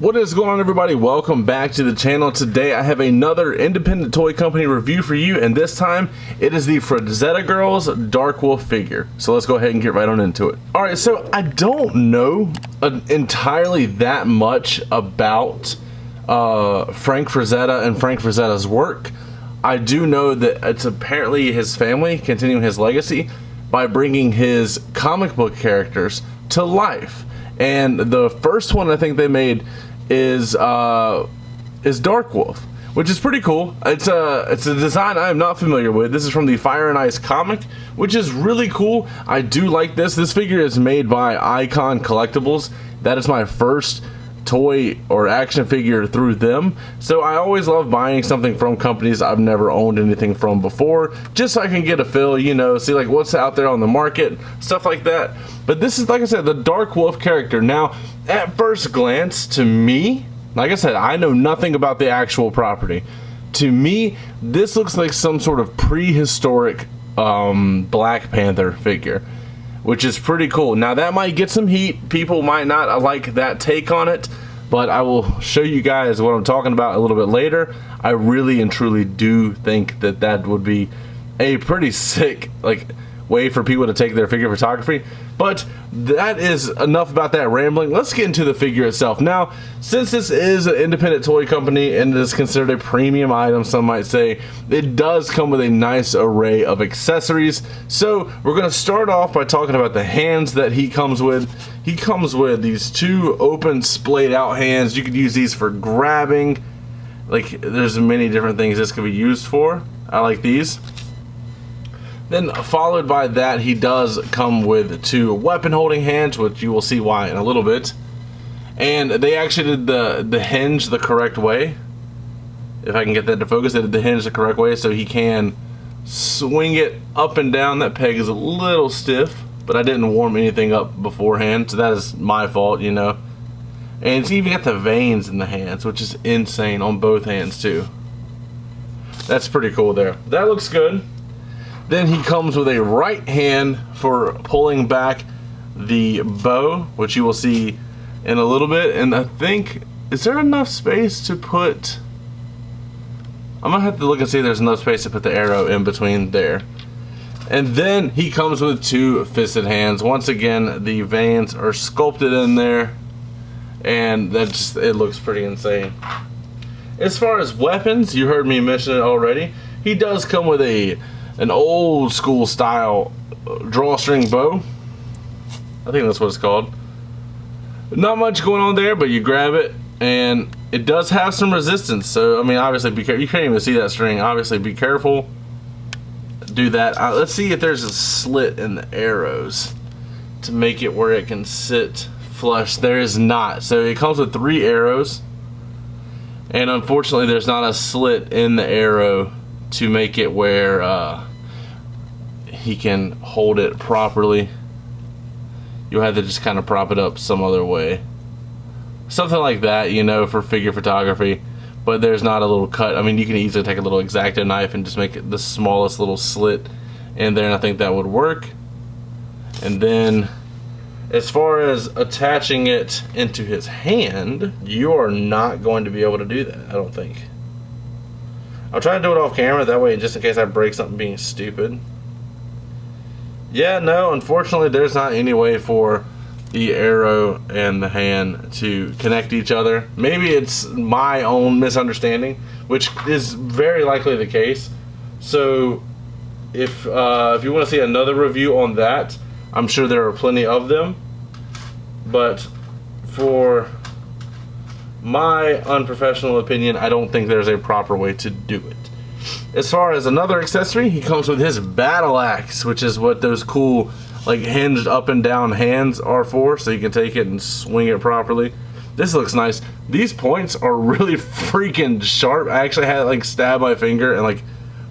What is going on, everybody? Welcome back to the channel. Today I have another independent toy company review for you, and this time it is the Frazetta Girls Darkwolf figure. So let's go ahead and get right on into it. Alright, so I don't know entirely that much about Frank Frazetta and Frank Frazetta's work. I do know that it's apparently his family continuing his legacy by bringing his comic book characters to life. And the first one I think they made is Darkwolf, which is pretty cool. It's a design I am not familiar with. This is from the Fire and Ice comic, which is really cool. I do like this. This figure is made by Icon Collectibles. That is my first toy or action figure through them, so I always love buying something from companies I've never owned anything from before, just so I can get a feel, you know, see like what's out there on the market, stuff like that. But this is, like I said, the Darkwolf character. Now, at first glance, to me, like I said, I know nothing about the actual property. To me, this looks like some sort of prehistoric Black Panther figure, which is pretty cool. Now that might get some heat. People might not like that take on it, but I will show you guys what I'm talking about a little bit later. I really and truly do think that that would be a pretty sick way for people to take their figure photography. But that is enough about that rambling. Let's get into the figure itself. Now, since this is an independent toy company and it is considered a premium item, some might say, it does come with a nice array of accessories. So we're going to start off by talking about the hands that he comes with. He comes with these two open, splayed out hands. You could use these for grabbing. Like, there's many different things this could be used for. I like these. Then followed by that, he does come with two weapon holding hands, which you will see why in a little bit. And they actually did the hinge the correct way. If I can get that to focus, they did the hinge the correct way so he can swing it up and down. That peg is a little stiff, but I didn't warm anything up beforehand, so that is my fault, you know. And it's even got the veins in the hands, which is insane on both hands too. That's pretty cool there. That looks good. Then he comes with a right hand for pulling back the bow, which you will see in a little bit. And I think, is there enough space to put... I'm going to have to look and see if there's enough space to put the arrow in between there. And then he comes with two fisted hands. Once again, the veins are sculpted in there. And that just, it looks pretty insane. As far as weapons, you heard me mention it already. He does come with an old school style drawstring bow. I think that's what it's called. Not much going on there, but you grab it and it does have some resistance. So I mean, obviously be careful. You can't even see that string. Obviously be careful. Do that. Let's see if there's a slit in the arrows to make it where it can sit flush. There is not. So it comes with 3 arrows, and unfortunately there's not a slit in the arrow to make it where he can hold it properly. You'll have to just kind of prop it up some other way, something like that, you know, for figure photography. But there's not a little cut. I mean, you can easily take a little X-Acto knife and just make it the smallest little slit in there, and I think that would work. And then as far as attaching it into his hand, you are not going to be able to do that, I don't think. I'll try to do it off camera, that way just in case I break something being stupid. Yeah, no, unfortunately there's not any way for the arrow and the hand to connect each other. Maybe it's my own misunderstanding, which is very likely the case. So if you want to see another review on that, I'm sure there are plenty of them. But for my unprofessional opinion, I don't think there's a proper way to do it. As far as another accessory, he comes with his battle axe, which is what those cool like hinged up and down hands are for, so you can take it and swing it properly. This looks nice. These points are really freaking sharp. I actually had like stab my finger and like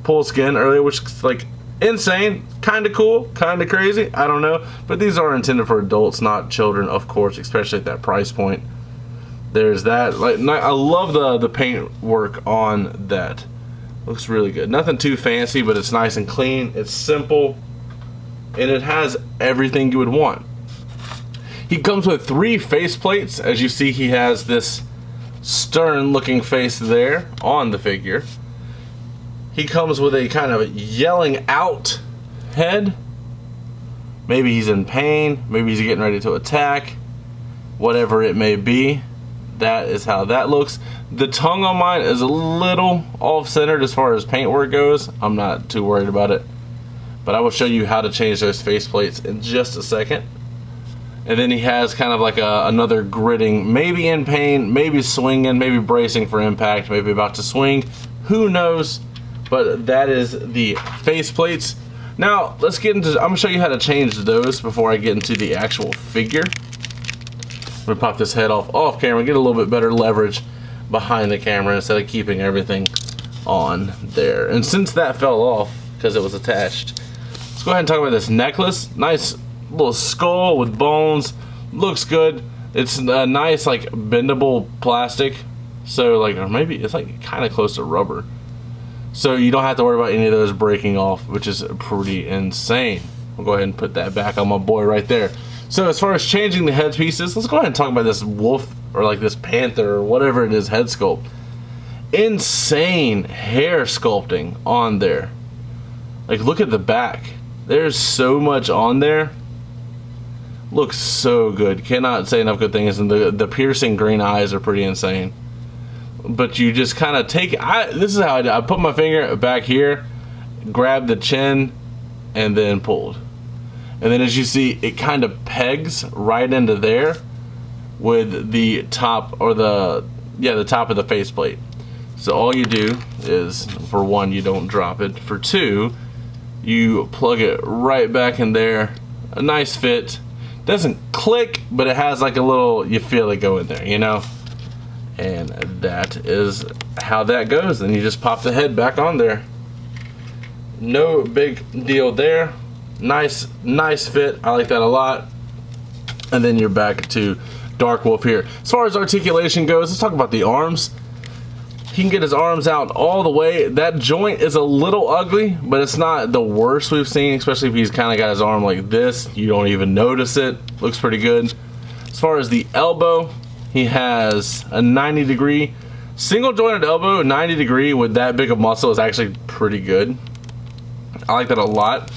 pull skin earlier, which is like insane, kind of cool, kind of crazy, I don't know. But these are intended for adults, not children, of course, especially at that price point. There's that. Like, I love the paint work on that. Looks really good. Nothing too fancy, but it's nice and clean. It's simple, and it has everything you would want. He comes with 3 face plates. As you see, he has this stern looking face there on the figure. He comes with a kind of yelling out head. Maybe he's in pain, maybe he's getting ready to attack, whatever it may be. That is how that looks. The tongue on mine is a little off-centered as far as paintwork goes. I'm not too worried about it, but I will show you how to change those faceplates in just a second. And then he has kind of like another gritting, maybe in pain, maybe swinging, maybe bracing for impact, maybe about to swing. Who knows? But that is the faceplates. Now let's get into, I'm gonna show you how to change those before I get into the actual figure. I'm gonna pop this head off camera, get a little bit better leverage behind the camera instead of keeping everything on there. And since that fell off because it was attached, let's go ahead and talk about this necklace. Nice little skull with bones, looks good. It's a nice like bendable plastic, so like, or maybe it's like kind of close to rubber, so you don't have to worry about any of those breaking off, which is pretty insane. I'll go ahead and put that back on my boy right there. So as far as changing the head pieces, let's go ahead and talk about this wolf, or like this panther, or whatever it is, head sculpt. Insane hair sculpting on there. Like, look at the back. There's so much on there. Looks so good. Cannot say enough good things. And the piercing green eyes are pretty insane. But you just kind of take, this is how I do. I put my finger back here, grab the chin, and then pulled. And then as you see, it kind of pegs right into there with the top, or the top of the faceplate. So all you do is, for one, you don't drop it. For two, you plug it right back in there. A nice fit. Doesn't click, but it has like a little, you feel it go in there, you know? And that is how that goes. Then you just pop the head back on there. No big deal there. Nice fit. I like that a lot. And then you're back to Darkwolf here. As far as articulation goes, let's talk about the arms. He can get his arms out all the way. That joint is a little ugly, but it's not the worst we've seen, especially if he's kind of got his arm like this. You don't even notice it. Looks pretty good. As far as the elbow, he has a 90-degree single jointed elbow. 90-degree with that big of muscle is actually pretty good. I like that a lot.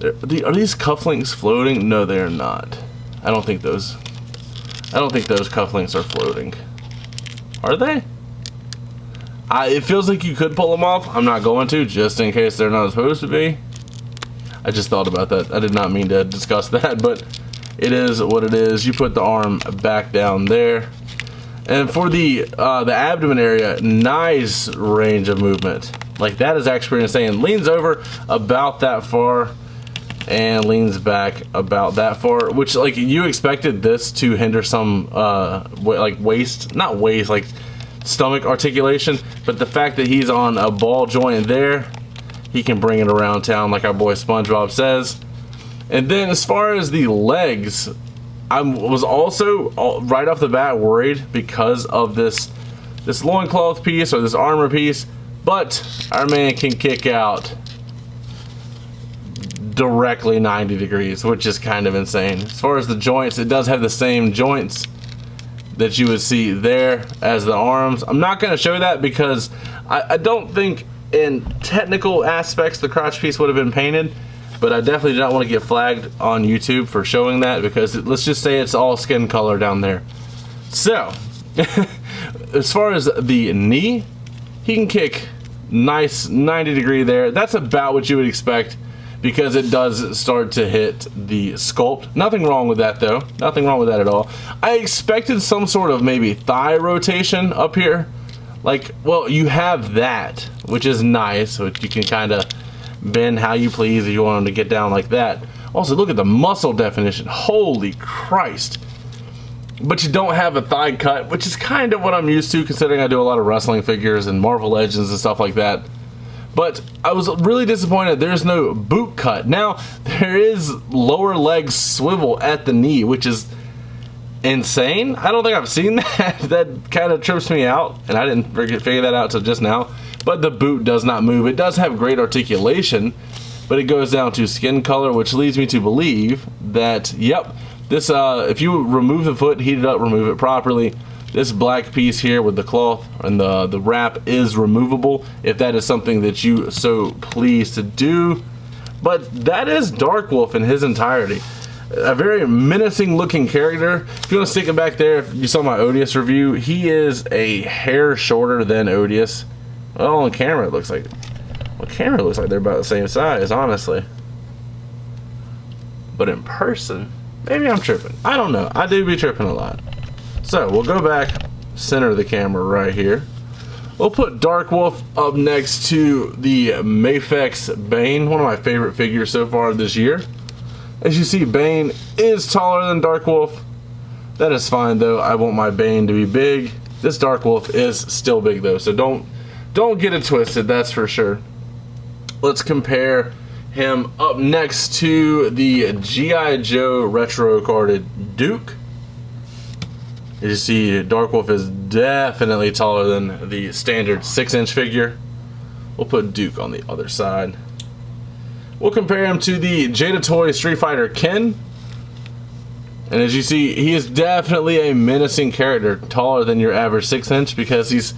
Are these cufflinks floating? No, they're not. I don't think those cufflinks are floating. Are they? It feels like you could pull them off. I'm not going to, just in case they're not supposed to be. I just thought about that. I did not mean to discuss that, but it is what it is. You put the arm back down there. And for the abdomen area, nice range of movement. Like, that is actually pretty insane. Leans over about that far and leans back about that far, which, like, you expected this to hinder some like like stomach articulation, but the fact that he's on a ball joint there, he can bring it around town like our boy SpongeBob says. And then as far as the legs, I was also right off the bat worried because of this loincloth piece, or this armor piece, but our man can kick out directly 90 degrees, which is kind of insane. As far as the joints, it does have the same joints that you would see there as the arms. I'm not going to show that because I don't think in technical aspects the crotch piece would have been painted, but I definitely do not want to get flagged on YouTube for showing that, because let's just say it's all skin color down there. So as far as the knee, he can kick nice 90 degree there. That's about what you would expect, because it does start to hit the sculpt. Nothing wrong with that though. Nothing wrong with that at all. I expected some sort of maybe thigh rotation up here. Like, well, you have that, which is nice, which you can kind of bend how you please if you want them to get down like that. Also, look at the muscle definition. Holy Christ. But you don't have a thigh cut, which is kind of what I'm used to, considering I do a lot of wrestling figures and Marvel Legends and stuff like that. But I was really disappointed there's no boot cut. Now, there is lower leg swivel at the knee, which is insane. I don't think I've seen that. That kind of trips me out, and I didn't figure that out till just now. But the boot does not move. It does have great articulation, but it goes down to skin color, which leads me to believe that, yep, this, if you remove the foot, heat it up, remove it properly, This black piece here with the cloth and the wrap is removable if that is something that you so please to do. But that is Darkwolf in his entirety. A very menacing looking character. If you want to stick it back there, if you saw my Odious review, he is a hair shorter than Odious. Well, on camera it looks like, they're about the same size, honestly. But in person, maybe I'm tripping. I don't know. I do be tripping a lot. So we'll go back, center the camera right here. We'll put Darkwolf up next to the Mafex Bane, one of my favorite figures so far this year. As you see, Bane is taller than Darkwolf. That is fine though. I want my Bane to be big. This Darkwolf is still big though, so don't get it twisted, that's for sure. Let's compare him up next to the G.I. Joe retro carded Duke. As you see, Darkwolf is definitely taller than the standard 6-inch figure. We'll put Duke on the other side. We'll compare him to the Jada Toy Street Fighter Ken. And as you see, he is definitely a menacing character, taller than your average 6-inch because he's,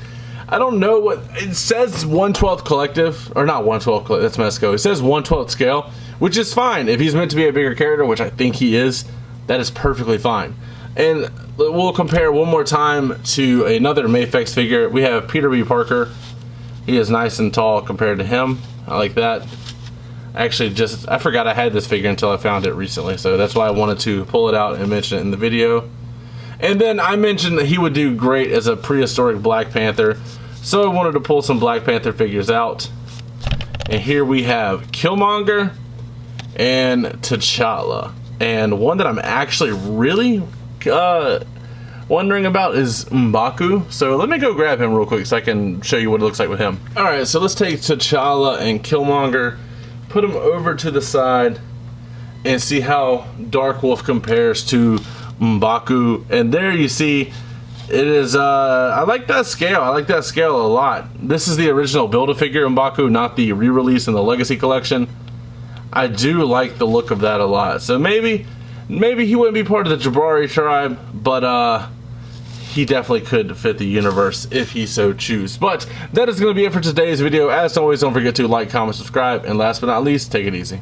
I don't know what, it says 1/12 collective, or not 1/12, that's Mesco. It says 1/12 scale, which is fine. If he's meant to be a bigger character, which I think he is, that is perfectly fine. And we'll compare one more time to another Mafex figure. We have Peter B. Parker. He is nice and tall compared to him. I like that. Actually, I forgot I had this figure until I found it recently, so that's why I wanted to pull it out and mention it in the video. And then I mentioned that he would do great as a prehistoric Black Panther, so I wanted to pull some Black Panther figures out. And here we have Killmonger and T'Challa. And one that I'm actually really wondering about is M'Baku. So let me go grab him real quick so I can show you what it looks like with him. Alright, so let's take T'Challa and Killmonger, put them over to the side, and see how Darkwolf compares to M'Baku. And there you see, it is, I like that scale. I like that scale a lot. This is the original Build-A-Figure M'Baku, not the re-release in the Legacy Collection. I do like the look of that a lot. So maybe he wouldn't be part of the Jabari tribe, but he definitely could fit the universe if he so choose. But that is going to be it for today's video. As always, don't forget to like, comment, subscribe, and last but not least, take it easy.